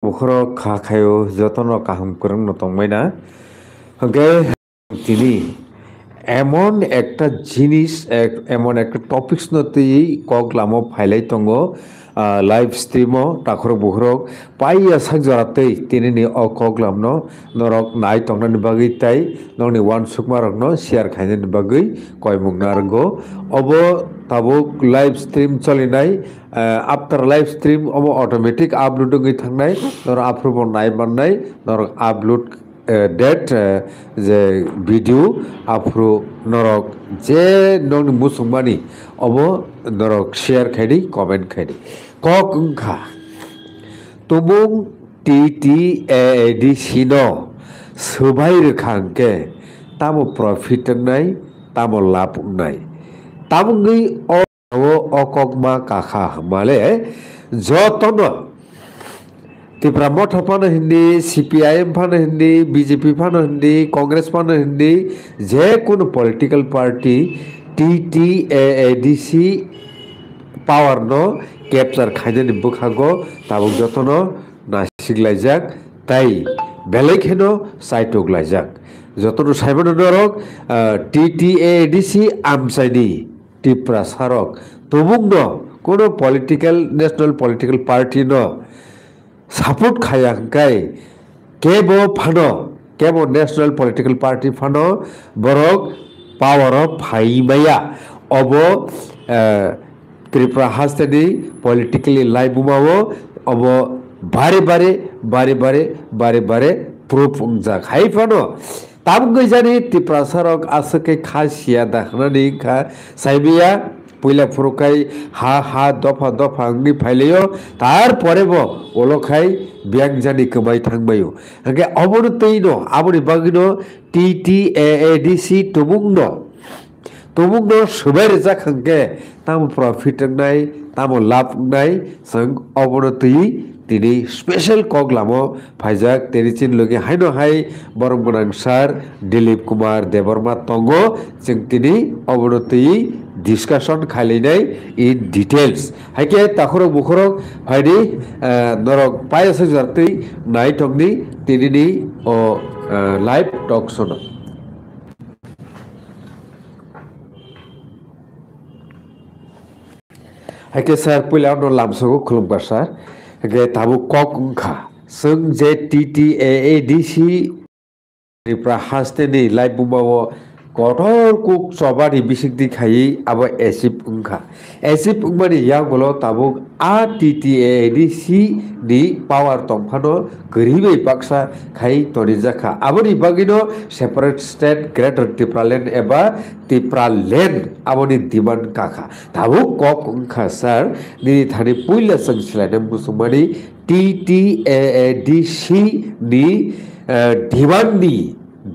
Bukhara খাখায়ো যতন কাহাম করং নতংমাইনা হগে তিনি এমন একটা জিনিস এমন একটা টপিকস নতেই কগলামো ফাইলাই তঙ্গ লাইভ স্ট্রিমো তাখর বুখরক পাইয়া সাক জরাতেই তিনি নি অ কগলামনো নরক নাই তংনানি বাগৈ তাই নংনি ওয়ান সুকমারকনো শেয়ার খাইনানি বাগৈ কয়মুং নারগো অব তাবুক লাইভ স্ট্রিম চলিনাই আফটার লাইভ স্ট্রিম অব অটোমেটিক আপলোডিং থাকনাই নর আপ্রুভ নাই বাননাই নর আপলোড डेट जे भिडिअ आफ्रो नरक जे नों मुसुमानी अब नरक शेयर खाइदी कमेंट खाइदी कक उंखा तुमुं TTAD सिनो सबाई रोखांके तामो प्रफिट नाय तामो लाभ नाय तामुंगै अकगमा काखा माले जतन त्रिपुरा मठ फानो हिंदी CPIM फानो हिंदी BJP फानो हिंदी कांग्रेस फानो हिंदी जे कुन पॉलिटिकल पार्टी TTADC पावर नो कैप्चर खाइनानि बुखागो ताबुक जतनो नासिगलाइजाक ताई बेलेखेनो साइटोगलाइजाक जतनो साइमन नरक TTADC आमसाइनि त्रिपुरा सारक तमुंनो कोनो पॉलिटिकल नेशनल पॉलिटिकल पार्टी नो সাপোর্ট খায়া গাই কেবো ফানো কেবো ন্যাশনাল পলিটিক্যাল পার্টি ফানো বরক পাওয়ার ফাইমায়া অব ত্রিপুরা হাস্তেনি পলিটিক্যালি লাইভ বুমাও অব বারে বারে বারে বারে বারে বারে প্রুফ যাক হাই ফানো তাবগৈ জানি ত্রিপুরা সারক আসকে খাসিয়া দাখনানি খা সাইবিয়া পয়লা ফুরকাই হা হা দফা দফা আংনি ফাইলেও তারপরে ওলখাই ব্যাংক জানি কমাই থাকবাইও হাঙ্গে অবনতৈন আবনি বাগিন TTADC তুমুংন সবাই রেজা খাঙ্গে তাম প্রফিট নাই তাম লাভ নাই সং অবনতই তিনি স্পেশাল কগলামো ফাইজাক তেরিচিন লগে হাইনো হাই বরং বনাং সার দিলীপ কুমার দেববর্মা তঙ্গ जों তিনি অবনতই ডিসকাশন খালিনাই ইন ডিটেলস হাইকে তাখরক বুখরক ফাইদি নরক পাইছে জারতই নাই টংনি তিনিনি ও লাইভ টক শোনা हाइके सार पहिलावनो लामसोखौ खुलुमबाय सार हाइके ताबु कक उंखा जों जे TTADC त्रिपुरा हास्टेनि लाइभ बुमावो कठोर कुक सबानि बिसिकदि खायि आबो एसिप उंखा एसिप उंमानि यागलो ताबुक TTADC नि पावर तंफानो गरीबै बाक्सा खायि तनि जाखा आबोनि बागिनो separate state greater Tripura land एबा त्रिपुरा लैंड आबोनि डिमांड काखा ताबुक कक उंखा सार नि थानि पुइला संसिलायना मुसुमानि TTADC नि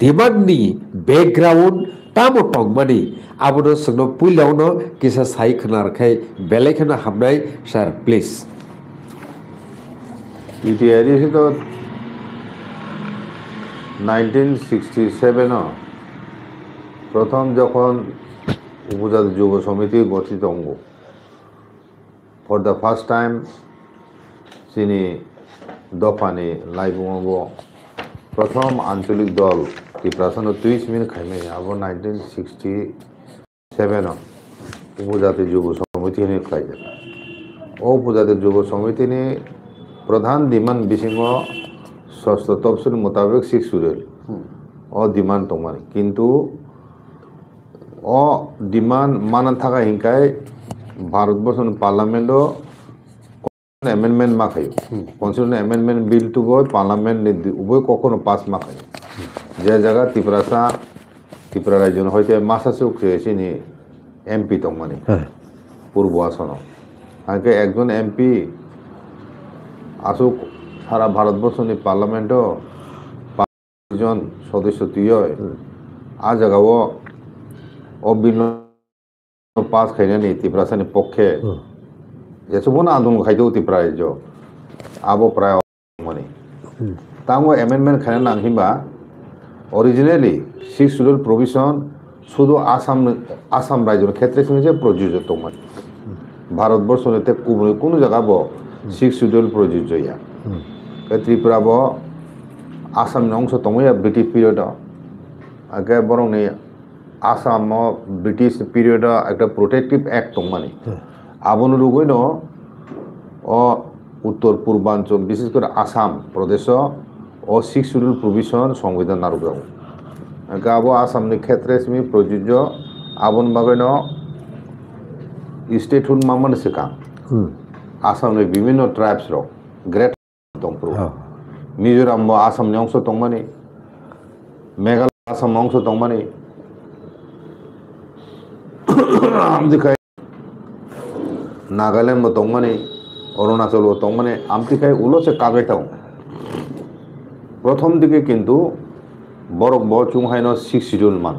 डिमांडनि बैकग्राउंड तामो टंगमानि आबोनो सोंनो पुइलावनो किसा साइ खोनारखाय बेलेखनो हाबनाय सार प्लीज TTADC तो 1967 प्रथम যখন উপজাতি যুব সমিতি গঠিত অঙ্গ ফর দ্য ফার্স্ট টাইম চিনি দফানি লাইভ প্রথম আঞ্চলিক দল ত্রিপুরাসন 30 মিনিট খাইমে আবো 1967 উপজাতি যুব সমিতি নি খাইছে ও উপজাতি যুব সমিতি নি प्रधान डिमांड बिसिंग षष्ठ तफसिल मुताबिक 6 सुरेल ओ डिमांड तंगमानि किंतु ओ डिमांड मानन थाका हिंकाय भारतवर्ष पार्लियामेंट अमेंडमेंट माखायो constitution amendment bill to go parliament उभय कखनो पास माखायो जे जगह त्रिपुरा राज्य हयते मासासुक सेनि MP तंगमानि पूर्व आसन आगे एकजन MP আসুক সারা ভারতবর্ষনি পার্লামেন্টও 5 জন সদস্য দিয়ে আ জায়গাও অবিল পাস খাইনানি ত্রিপুরাসানি পক্ষে যেসবন আন্দোলন খাইতো ত্রিপুরা রাজ্য আবো প্রায় মানে তামো অ্যামেন্ডমেন্ট খাইনা নাংহিবা অরিজিনালি 6 শিডিউল প্রভিশন শুধু আসাম রাজ্যের ক্ষেত্রে সঙ্গে প্রযোজ্য তোমার ভারতবর্ষতে কোনো জায়গা 6 শিডিউল প্রযোজ্য त्रिपुरा बो आसाम अंश दंगया ब्रिटिश पिरियड आगे बरं नै आसाम ब्रिटिश पिरियड एक प्रोटेक्टिव एक्ट दं माने आबन रुगै न उत्तर पूर्वांचल विशेष कर आसाम प्रदेश और 6 शेड्यूल प्रोविजन संविधान नारुगाव गाबो आसाम नि क्षेत्र सिमी प्रযোज्य आबन बागै न स्टेटहुड मामन सिका आसाम नि विभिन्न ट्राइब्स रो ग्रेट दंप्रो मिजोराम आसाम नि अंश दं माने मेघालय आसाम अंश दं माने आमदिखाय नागालैंड में दं माने अरुणाचल दं माने आमदिखाय उलसे कागैताव प्रथम दिके किन्तु बरक बचुंहायनो 6 शेड्यूल मान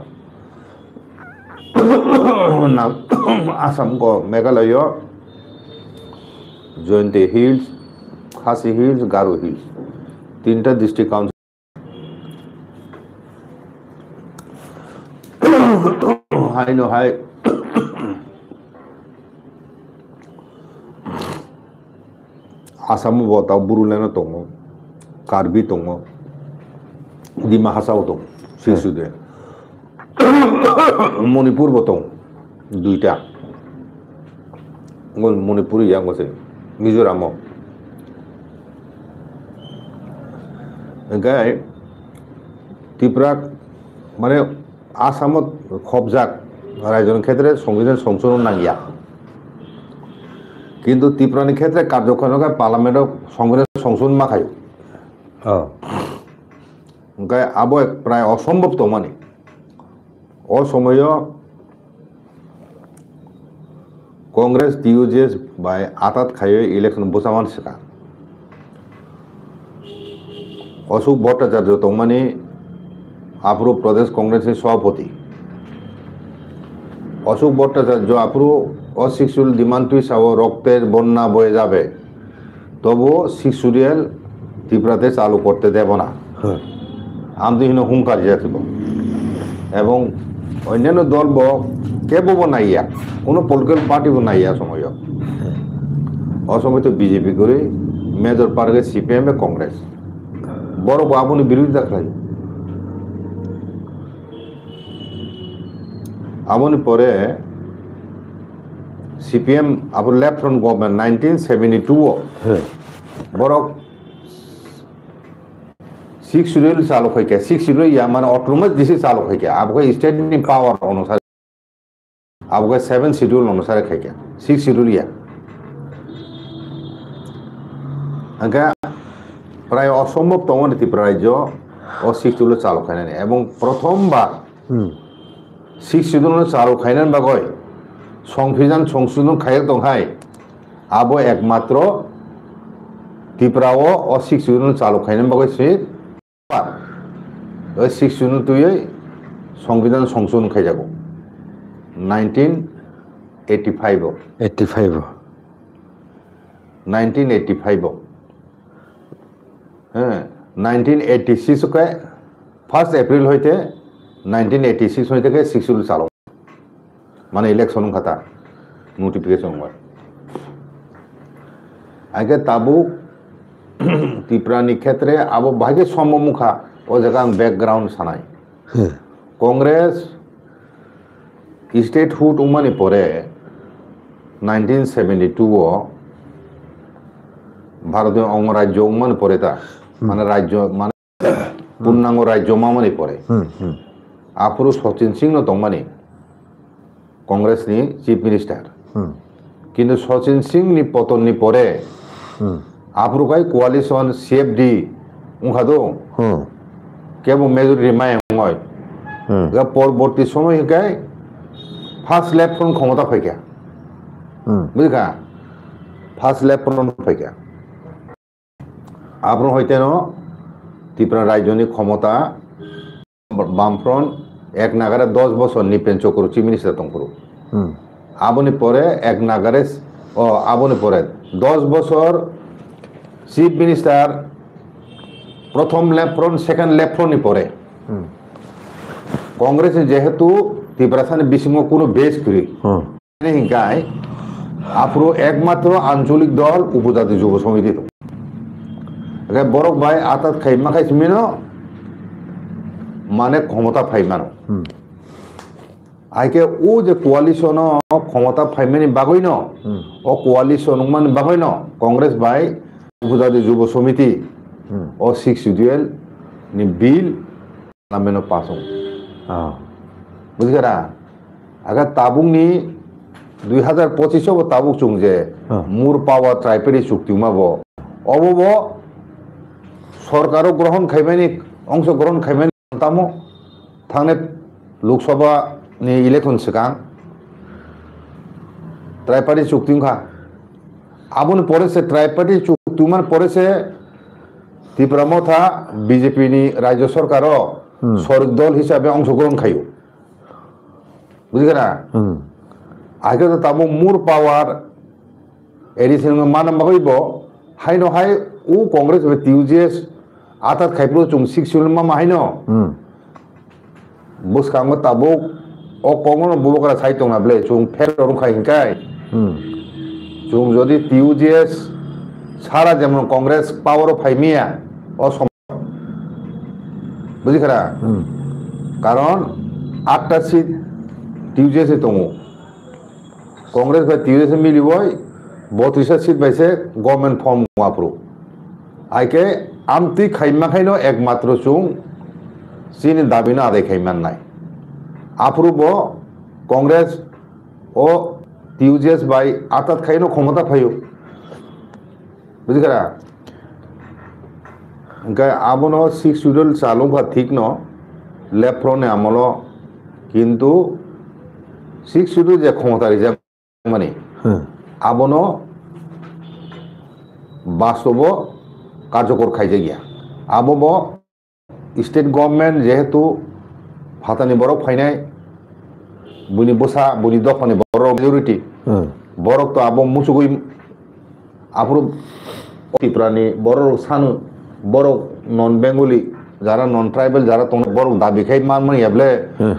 आसाम को मेघालय जयंती हिल्स खासी हिल्स गारो हिल्स तीनटा डिस्ट्रिक्ट काउंसिल हाइनो हाय आसाम बताओ बुरुलेनो दङ कार्बी दङ डिमा हासाव दं सिसुदे मणिपुर दं दुईटा मणिपुर यांगसे मिजोराम गाय त्रिपुरा माने आसाम खबजाक राज्यनि क्षेत्र संविधान संशोधन नांगिया किन्तु त्रिपुरानि क्षेत्र कार्यक्रम पार्लामेंट संविधान संशोधन माखायो गाय अब प्राय असम्भव दं माने असमय कांग्रेस DOJS बाय आतात खायो इलेक्शन बुसामान सिका अशोक भट्टाचार्य दं माने आप्रो प्रदेश कांग्रेस सभापति अशोक भट्टाचार्य आप्रो अशिक्षुल डिमांड तुई सावो रक्तेर बन्ना बয়ে যাবে तबो 6 शेड्यूल त्रिपुराते चालू करते देब ना आमदिहिनो हुंकार जाथिब एवं अन्यान्य दल बो केबो नाइया कोनो पलिटिकल पार्टी बो नाइया समय असमय तो बीजेपी करे मेजर पार्टी CPM कांग्रेस बड़ बाबुनि विरोधिता खालायो आबनि परे CPM अब लेफ्ट फ्रंट गवर्नमेंट 1972 बरक 6 शेड्यूल चालू खायके 6 शेड्यूल या माने ऑटोनोमस डिस्ट्रिक्ट चालू खायके आपको स्टेट नि पावर अनुसार आपको 7 शेड्यूल अनुसार खायके 6 शेड्यूल या आगे प्राय असम्भव दं त्रिपुरा राज्य और 6 शेड्यूल चालू खायनानै एवं प्रथम बार 6 शेड्यूल चालू खायनानै बागै संविधान संशोधन खायक दंहाय अब एकमात्र त्रिपुराओ और 6 शेड्यूल चालू खायनानै बागै 6 शेड्यूल तुयै संविधान संशोधन खायजागौ 1985 1986 के 1 एप्रिल होते 1986 होते के 6 शेड्यूल चालू माने इलेक्शन खाता नोटिफिकेशन हुआ आगे ताबु त्रिपुरा नि क्षेत्र अब भागे सम्मुखा ओ जगह बैकग्राउंड सानाय कांग्रेस स्टेटहुड उमानि परे 1972 भारतीय अंगराज्य उमानि परे ता माने राज्य माने पूर्णांग राज्य मामानि परे आपुरु सचिन सिंह न दंमानि कांग्रेस नि चीफ मिनिस्टर किन्तु सचिन सिंह नि पतन नि परे आपुरुकाय कोalition CFD उंखादो केबो मेजरिटी माय होय गा परवर्ती समय गाय फार्स्ट लेफ्ट फ्रंट क्षमता फैका बुझका फार्स्ट लेफ्ट फ्रंट फैका आपुरु होयते न त्रिपुरा राज्यनि क्षमता बाम फ्रंट एक नागारे 10 बছর निपेन चक्र चीफ मिनिस्टर दंपुरु आबनि परे एक नागारे आबनि परे 10 বছর चीफ मिनिस्टर प्रथम left front second left front नि परे कांग्रेस जेहेतु त्रिपुरासानि बिसिङाव कोनो बेस करि हिंगाय आपुरु एकमात्र आंचलिक दल उपजाति युव समिति दं বরক ভাই আতাত খাইমা খাইছিমিন মানে ক্ষমতা ফাইমানো আইকে ও যে কোয়ালিশন ক্ষমতা ফাইমানি বাগৈ ন ও কোয়ালিশন মানে বাগৈ ন কংগ্রেস ভাই উপজাতি যুব সমিতি ও 6 শিডিউল নি বিল নামেনো পাস বুঝিগারা আগার তাবুক নি 2025 তাবুক চুং যে মুর পাওয়া ট্রাইবেরি চুক্তি মাব অবব সরকারও গ্রহণ খাইমানি অংশগ্রহণ খাইমানি তামো থানে লোকসভা নি ইলেকশন সিগাं ট্রাইপারি চুক্তি খা আবুন পরেছে ট্রাইপারি চুক্তি মান পরেছে ত্রিপুরা মথা বিজেপি নি রাজ্য সরকারও সরক দল হিসাবে অংশগ্রহণ খাইও বুঝিগেনা আগে তো তাবো মুর পাওয়ার এডিশন মান বাগৈব হাই ন হাই ও কংগ্রেস টিউজেস আতাত খাইপ্রো চুং 6 শিডিউল মা হাই ন বুসকাঙ্গ তাবো ও কমন বুবকরা সাইতং না বলে চুং ফের রং খাই হিংকাই চুং যদি টিউজেস সারা যেমন কংগ্রেস পাওয়ার ফাইমিয়া ও বুঝিখরা কারণ 8টা সিট টিউজেসে দङ কংগ্রেস বা টিউজেসে মিলিবই 32টা সিট পাইছে গভর্নমেন্ট ফর্ম মাপ্রো আইকে আমতি খাইমা খাইনো একমাত্র চুং চিনি দাবি না আদায় খাইমান নাই আপ্রুব কংগ্রেস ও টিউজেস বাই আতাত খাইনো ক্ষমতা ফাইও বুঝিখরা ইনকা আবনো 6 শিডিউল চালু বা ঠিক ন লেফট ফ্রন্টে আমল কিন্তু 6 শিডিউল যে ক্ষমতা রিজার্ভ মানে আবনো বাস্তব কার্যকর খাইজে গিয়া আবব স্টেট গভর্নমেন্ট যেহেতু ফাতানি বরক ফাইনাই বুনি বসা বুনি দফানি বরক মেজরিটি বরক তো আবো মুসুগুই আপ্রু ত্রিপুরানি বরক সানু বরক নন বেঙ্গলি যারা নন ট্রাইবেল যারা তোমার বরক দাবি খাই মান মানে ইয়াবলে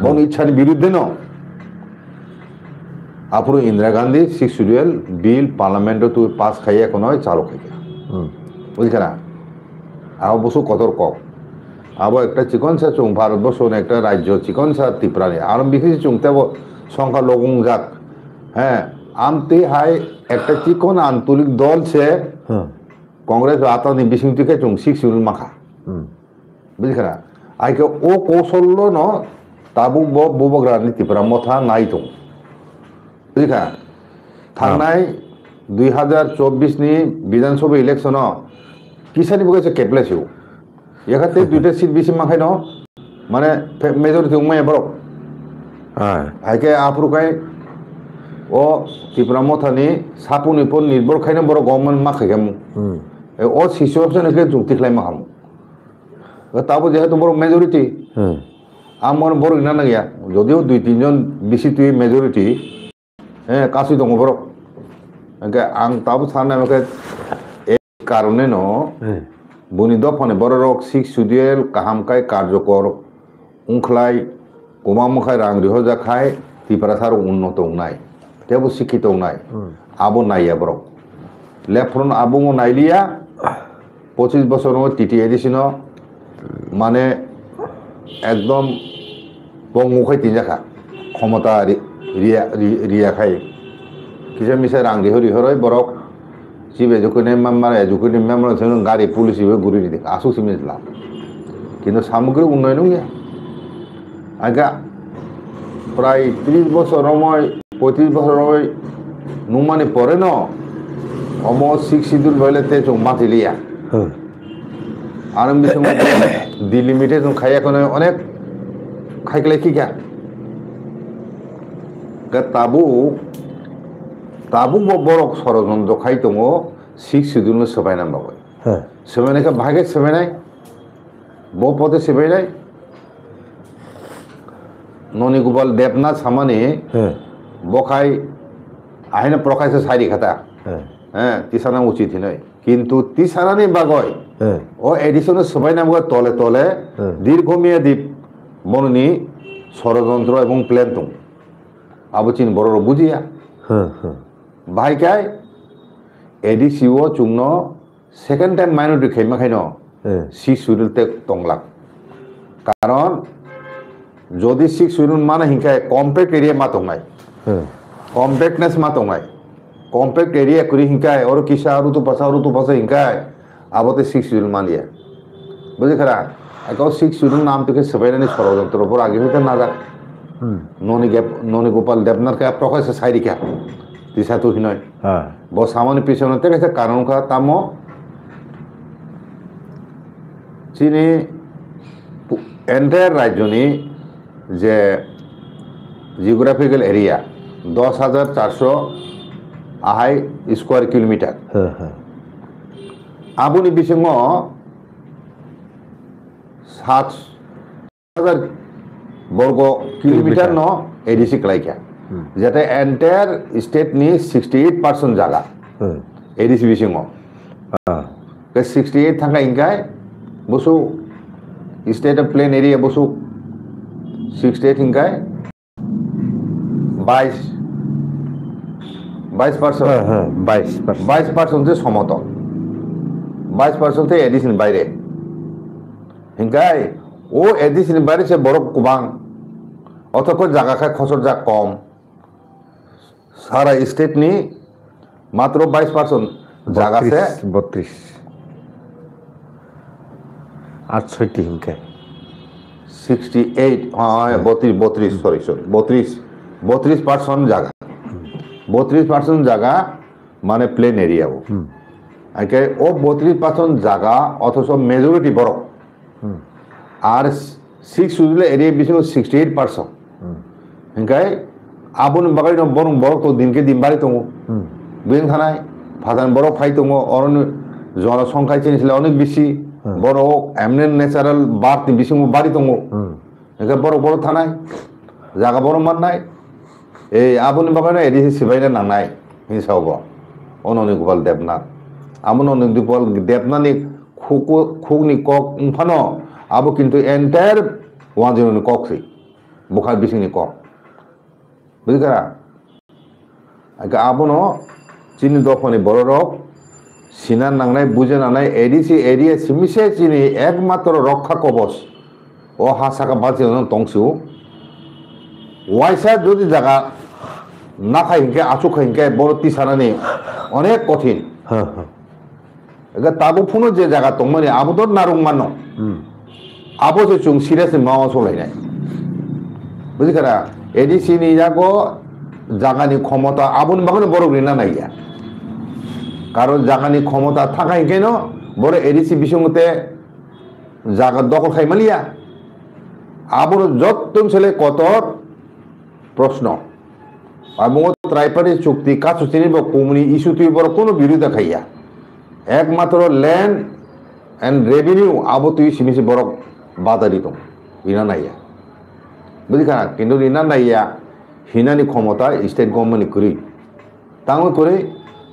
বন ইচ্ছানি বিরুদ্ধে ন আপ্রু ইন্দিরা গান্ধী 6 শিডিউল বিল পার্লামেন্টে তুই পাস খাইয়ে এখন চালু খাইয়া বুঝছে না আবো বসু কতর কম আবো একটা চিকনসা চুং ভারতবর্ষ একটা রাজ্য চিকনসা ত্রিপুরানি আর বিশেষ চুংতে সংখ্যা লগং যাক হ্যাঁ আমতে হাই একটা চিকন আঞ্চলিক দল সে কংগ্রেস আতানি বিসিংটিকে চুং 6 শিডিউল মাখা বুঝছে না আইকে ও কৌশল্য ন তাবু বুবগ্রানি ত্রিপুরা মথা নাই দं বুঝিখা থাংনাই 2024 নি বিধানসভা ইলেকশন কিসানি বগেছে কেপলেছিও এখানে 2টা সিট বেশি মাখাই ন মানে মেজরিটি উমাই বরক আইকে আপ্রুকাই ও ত্রিপুরা মথানি সাপুনি পর নির্ভর খাইনে বড় গভর্নমেন্ট মাখাইগাম ও সিচুয়েশন একে যুক্তিখ্লাই মাখাম তাবো যেহেতু বড় মেজরিটি আমার বড় না গিয়া যদিও 2-3 জন বেশি তুই মেজরিটি হ্যাঁ কাশি দङ বরক আং তাবো সানে আমাকে এই কারণে ন বুনি দফানে বড় রক 6 শিডিউল কাহামকাই কার্যকর উংখলাই গোমামখাই রাং রিহজা খাই ত্রিপুরা সার উন্নত নাই তেবো শিক্ষিত নাই আবো নাইয়া বরক লেফট ফ্রন্ট আবো নাইলিয়া 25 বছর টিটি এডিশন মানে একদম বংমুখাই তিনজাখা ক্ষমতা রিয়া খাই কিসে মিশে রাং রিহরই বরক চিফ এজুকেটিভ মেম্বার এজুকেটিভ মেম্বার গাড়ি পুলিশ ঘুরি দিকে আসু সিমিলাম কিন্তু সামগ্রিক উন্নয়ন গিয়া আগে প্রায় 30 বছর 35 বছর নুমানি পরে ন অম 6 শিডিউল বলে তে চুং মাতিলিয়া আর দিল্লি মিটে চুং খাই এখন অনেক খাইকলাই কি গা তাবু বরক ষড়যন্ত্র খাই দङ 6 শিডিউল সোবাইनाम बाबो सोबाइनायखौ भागे सोबाइनाय ब पदे सोबाइनाय ननि गोपाल देबनाथ सामानि बखाय आहिना प्रकाश सारि खाता হ্যাঁ তিসানা উচিত নয় কিন্তু তিসানানি বাগয় ও এডিশন সোবাইनाम তলে তলে দীর্ঘমেয়াদী বননি ষড়যন্ত্র এবং প্ল্যান দङ আবো চিন বড় বুঝিয়া ভাইকাই এডিসিও চুংনো সেকেন্ড টাইম মাইনরিটি খাইমা খাইনো 6 শিডিউল তে তংলাক কারণ যদি 6 শিডিউল মানে হিংকায় কম্প্যাক্ট এরিয়া মা তংনাই কম্প্যাক্টনেস মা তংনাই কম্প্যাক্ট এরিয়া করি হিংকায় और কিসা আর তো পাসা হিংকায় আবতে 6 শিডিউল মানিয়া বুঝি খারা একাও 6 শিডিউল নাম থেকে সবাইনানি ষড়যন্ত্র উপর আগে হইতে না যা ননি গোপাল দেবনাথ কে প্রকাশ সাইরি কে দিশা তো হিনয় ব সামান্য পিছনে থেকে কারণ কা তামো চীনে এন্টায়ার রাজ্যনি যে জিওগ্রাফিক্যাল এরিয়া 10,400 আহাই স্কোয়ার কিলোমিটার আবুনি বিসঙ্গ 7,000 বর্গ কিলোমিটার ন এডিসি ক্লাইকা যেটা এন্টায়ার স্টেট নি 68% জায়গা এডিসি বিসঙ্গ 68 থাকা ইনকায় বসু স্টেট অফ প্লেন এরিয়া বসু 68 ইনকায় 22% সমতল 22% এডিসিন বাইরে হিংকায় ও এডিসিন বাইরে সে বড় কুবাং অথচ জায়গা খায় খসর যা কম সারা স্টেট নি মাত্র 22% জায়গা সে 32 আর 6টি হিংকায় 68 32 সরি 32% জায়গা 32% জায়গা মানে প্লেন এরিয়া ও আইকে ও 32% জায়গা অথচ মেজরিটি বড় আর 6 শিডিউল এরিয়া বেশি 68% হিংকায় আবুন বাগাই বরং বড় তো দিনকে দিন বাড়ি দङ বেং থানায় ফাদান বড় ফাই দङ অরণ্য জনসংখ্যা চিনিছিল অনেক বেশি বড় এমনি ন্যাচারাল বার্থ বেশি বাড়ি দङ হিংকায় বড় বড় থানায় জায়গা বড় মান নাই এই আবুন বাগানে এডিসি সিবাইনা নাংনাই হিংসাব অননি গোপাল দেবনাথ আমন অননি গোপাল দেবনাথনি খুকনি কক ফানো আবু কিন্তু এন্টায়ার ওয়ানজননি ককসি বুখার বিসিংনি কক বুঝিকারা আবনো চিনি দফনি বড় রক সিনার নাংনাই বুঝে নানাই এডিসি এরিয়া সিমিসে চিনি একমাত্র রক্ষা কবচ ও হাসাকা বাঁচে তংসিও ওয়াইসা যদি জায়গা না খাই হিংকে আচু খাই হিংকে বড় তিসানানি অনেক কঠিন তাবো ফুনো যে জায়গা তংমানি আবো তো নারুং মানো আবো যে চুং সিরিয়াস মাওয়া চলাইনাই বুঝিকারা এডিসি নি যাগো জাগানি ক্ষমতা আবুন বাগানে বড় রিনা নাইয়া কারণ জাগানি ক্ষমতা থাকাই কেন বড় এডিসি বিসঙ্গতে জায়গা দখল খাই মালিয়া আবুর যতন ছেলে কত প্রশ্ন এবং ত্রাইপারি চুক্তি কাছু চিনি বা কুমনি ইস্যু তুই বড় কোনো বিরোধিতা খাইয়া একমাত্র ল্যান্ড অ্যান্ড রেভিনিউ আবু তুই সিমিসি বড় বাধা দিত রিনা নাইয়া বুঝিখা কিন্তু রিনা নাইয়া হিনানি ক্ষমতা স্টেট গভর্নমেন্ট করি তাঙ্গ করে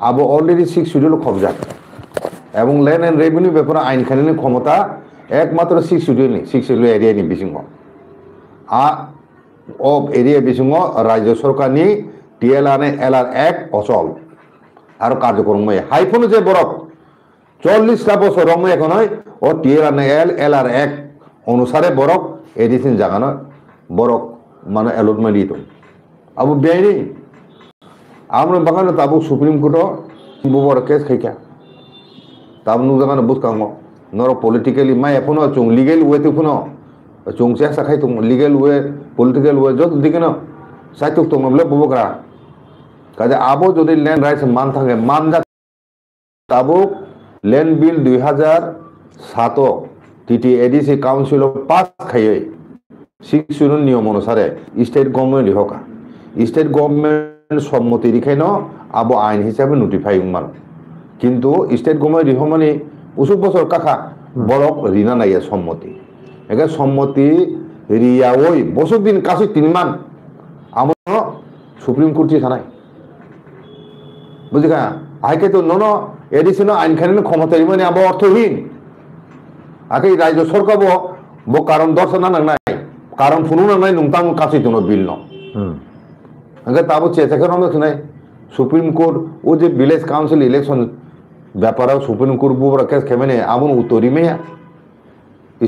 আবু অলরেডি 6 শিডিউল কবজা এবং ল্যান্ড অ্যান্ড রেভিনিউ ব্যাপারে আইনখানি ক্ষমতা একমাত্র 6 শিডিউল এরিয়া নি বিসিংহ ও এরিয়া বিসিংহ রাজ্য সরকার নি টিএলআর এলআর 1 অচল আর কার্যক্রম হাইফোন যে বরফ 40টা বছর রং এখন হয় ও টিএলআর এলআর 1 অনুসারে বরফ এডিসিন জাগানো বরফ মানে অ্যালটমেন্ট দিত আবু বেআইনি আমরা বাগানে তাবু সুপ্রিম কোর্ট বড় কেস খাইকা তাব নু জাগানো বুঝকাঙ্গ নর পলিটিক্যালি মাই এখনো চুং লিগেল ওয়েতে কোনো চুং চেষ্টা খাই তো লিগেল ওয়ে পলিটিক্যাল ওয়ে যত দিকে না সাইতুক তো বলে বুবকরা কাজে আবো যদি ল্যান্ড রাইটস মান থাকে মান যা তাবু ল্যান্ড বিল 2007 টিটি এডিসি কাউন্সিল পাস খাইয়ে 6 শিডিউল নিয়ম অনুসারে স্টেট গভর্নমেন্ট হকা স্টেট গভর্নমেন্ট সম্মতি রেখাই ন আবো আইন হিসাবে নোটিফাই মান কিন্তু স্টেট গভর্নমেন্ট রিহমানি উসুক বছর কাকা বড় রিনা নাইয়া সম্মতি একে সম্মতি রিয়া ওই বছর দিন কাছে 3 মান আমার সুপ্রিম কোর্ট থানাই বুঝিকা আইকে তো নন এডিসিন আইনখানি ক্ষমতা মানে আবো অর্থহীন আগে রাজ্য সরকার বো কারণ দর্শনা নাংনাই কারণ ফুনু নাংনাই নুংতাম কাছে তো বিল ন আগে তাবো চেচাকে রং নাই সুপ্রিম কোর্ট ও যে ভিলেজ কাউন্সিল ইলেকশন ব্যাপারেও সুপ্রিম কোর্ট বুবরা কেস খেমেনে আমন উত্তরি মেয়া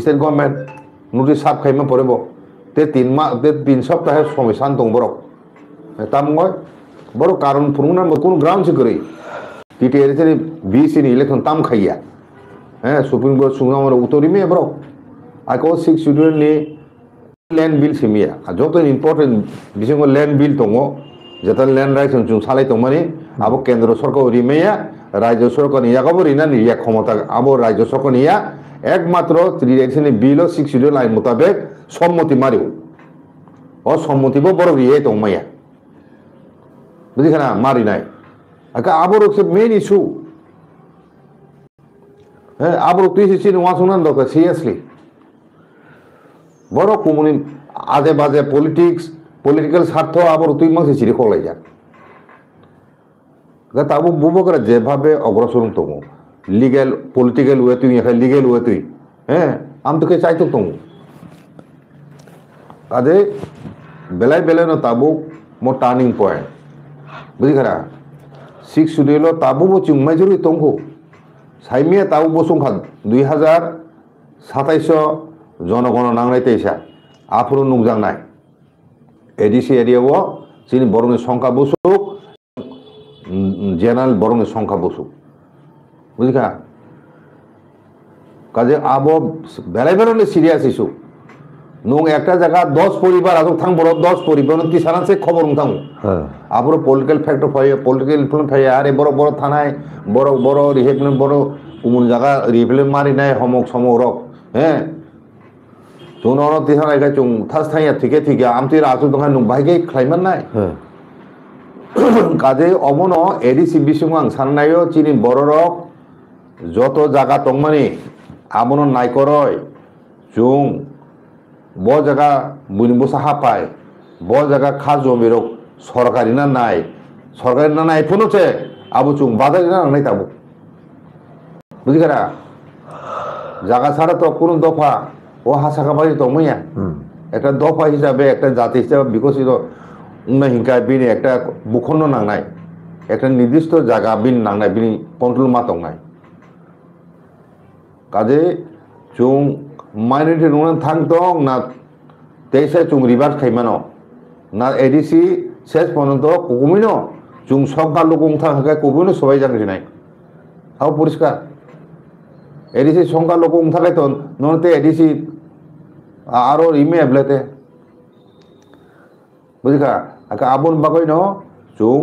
স্টেট গভর্নমেন্ট নোটিস সাপ খাইমে পড়ব তে 3 সপ্তাহে সমস্যা দं বরক তামগয় বড় কারণ ফুরুনা কোন গ্রাউন্ড সিকরি টিটিআর থেকে বিসি ni ইলেকশন তাম খাইয়া হ্যাঁ সুপ্রিম কোর্ট সুনামর উত্তরি মেয়া বরক আইকো 6 শিডিউল ni ল্যান্ড বিল সিমিয়া যত ইম্পর্টেন্ট বিসঙ্গ ল্যান্ড বিল দङ যেটা ল্যান্ড রাইটস जों সালাই দंमाने আবো কেন্দ্র সরকার রিমেয়া রাজ্য সরকার নিয়াগাবো রিনা নিয়া ক্ষমতা আবো রাজ্য সরকার নিয়া একমাত্র ত্রিরেশনে বিল 6 শিডিউল আইন মোতাবেক সম্মতি মারিও অসম্মতিবো বড় রিয়ে দंमाया বুঝিখানা মারি নাই আকা আবো রকছে মেইন ইস্যু হ্যাঁ আবো তুই সিন ওয়াসুনান দরকার সিরিয়াসলি বড় কমিউনি আজে বাজে পলিটিক্যাল স্বার্থ আবার তুই মাসে চিরে খোলাই যাক তাবো বুবকরা যেভাবে অগ্রসর দङ লিগেল পলিটিক্যাল ওয়ে তুই এখানে লিগেল ওয়ে তুই হ্যাঁ আমি তোকে চাইতো দङ কাজে বেলায় বেলায় না তাবো মো টার্নিং পয়েন্ট বুঝিখারা 6 শিডিউল তাবো চিংমাই জরুরি দङ সাইমিয়া তাবো বসুংখা 2027 জনগণ নাংনাই তেইসা আফুর নুকজাংনাই এডিসি এরিয়াও চিনি বরংনি সংখ্যা বসুক জেনারেল বরংনি সংখ্যা বসুক বুঝিখা কাজে আবো বেলায় বেলায় সিরিয়াস ইস্যু নং একটা জায়গা 10 পরিবার আজ থাং বড় 10 পরিবার তিসানাসে খবর থাং আবর পলিটিক্যাল ফ্যাক্টর ফাই পলিটিক্যাল ইনফ্লুয়েন্স ফাই আরে বড় বড় থানায় বড় বড় রিহেবলেন বড় কুমুন জায়গা রিহেবলেন মারি নাই সমক সমরক হ্যাঁ जोंनाव तिसाना इका जों थास थाया थिके आमति राजु दंगा नुं बाइके खाइमान नाय काजे अमनो एडिसि बिसुं आं साननायो चिनि बररक যত জায়গা দंमाने आमनो नायकरय जों ब জায়গা बुनिबोसा हापाय ब জায়গা खा जमिरक सरकारि ना नाय फुनोचे आबो जों बाजारि ना नांनाय ताबो बुझिखारा জায়গা ছাড়া তো কোন দফা ও হাসাকাবাজি দंमाया একটা দফা হিসাবে একটা জাতি হিসাবে বিকশিত হিংকা বিনি একটা বুখন্ন নাংনাই একটা নির্দিষ্ট জায়গা বিন নাংনাই বিনি কন্ট্রোল মা দंनाय কাজে जों माइनरिटी नुना थां दं ना तेइसा जों रिभार्स खाइमानो ना एडिसि शेष पर्यन्त कुकुमिनो जों संख्या लोगों थां हाय कुकुमिनो सबाय जांगिनाय हाव परिष्कार एडिसि संख्या लोगों थांलाय तो नते एडिसि आरो इमे एब्लेते बुझिखा आका आबुन बागै न जों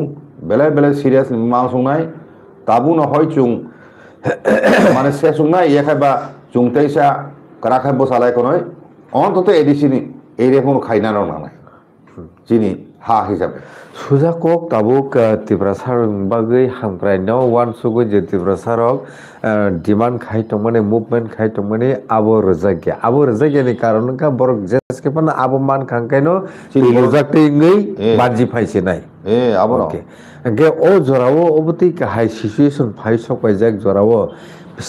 बेले बेले सिरियास मा संनाय ताबु न हय जों माने से संनाय एखाबा जों तेइसा कराखाय बसालाय कोनय अन्तत एडिसि नि एरियाखौ खायना नांनाय जिनि हा हिसाबै सुजाকক ताबुक तिब्रासार बागै हांप्रायनाव वान सुगु जे तिब्रासारक डिमांड खाइ दंमाने मुभमेंट खाइ दंमाने आबो रजागियानि कारण का बरक जेसके पान आबो मान खांकायनो रजाक्तै बानजि फाइसे नाय आबो ओके गे ओ जरावो अबति हाई सिचुएशन फाइ सकाय जाक जरावो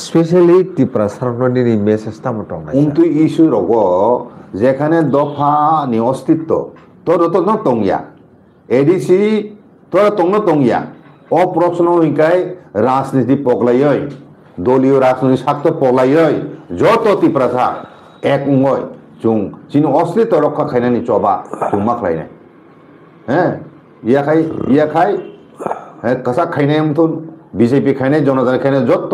स्पेशली तिब्रासारनि मेसेज तामटं उनतु इशु रगो जेखाने दफा नि अस्तित्व तो न दंया एडिसि तो तंगनो दंया अ प्रश्न हिकाय राजनीति पगलायै दलीय राजनीति स्वार्थ पगलायै जत तिब्रासा एक उंगय जों जिनि अस्तित्व रक्षा खायनानि चबा जों मा खालायनाय हैं याखाय कसा खायनाय मथन बीजेपी खायनाय जनता खायनाय जत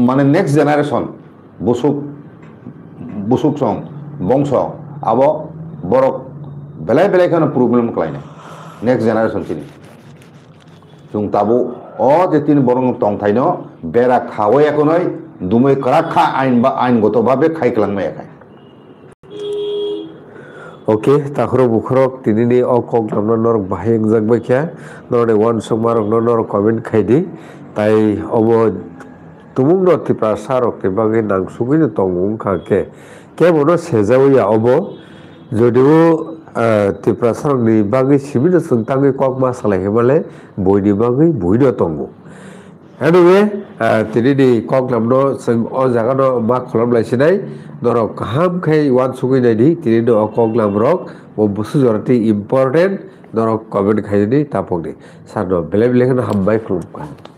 माने नेक्स्ट जेनारेशन बुसुक सं बंश आबो बरक बेलाय बेलाय खान प्रब्लेम खालायनाय नेक्स्ट जेनारेशन चिनि जों ताबो जेतिन बरं तंथायनो बेरा खावै एखनै दुमै कराखा आइन बा आइनगतभावे खायख्लांनायखाय ओके ताखरो बुखरक तिनिनि अकक नामना नरक बाहायं जागबायख्या नरने वान समारक नरक कमेन्ट खायदि ताई अबो तुमुं न तिब्रासारक के बागै नांसुगैनो दंगुं खाके केबनो सेजावया अबो जदिबो तिब्रासारनि बागै सिबिनो सोंताङै कक मा सालायहेबाले बयनि बागै बयनो दंगु एनिवे तिनिनि कक नामनो जों अ जागानो मा खालामलायसिनाय नरक गाहाम खाय वान सुगैनायनि तिनिनो कक नामरक ओ बुसु जराति इम्पोर्टेन्ट नरक कमेन्ट खायनि तापंनि सानो बेले बेले हामबाय खुलुमबाय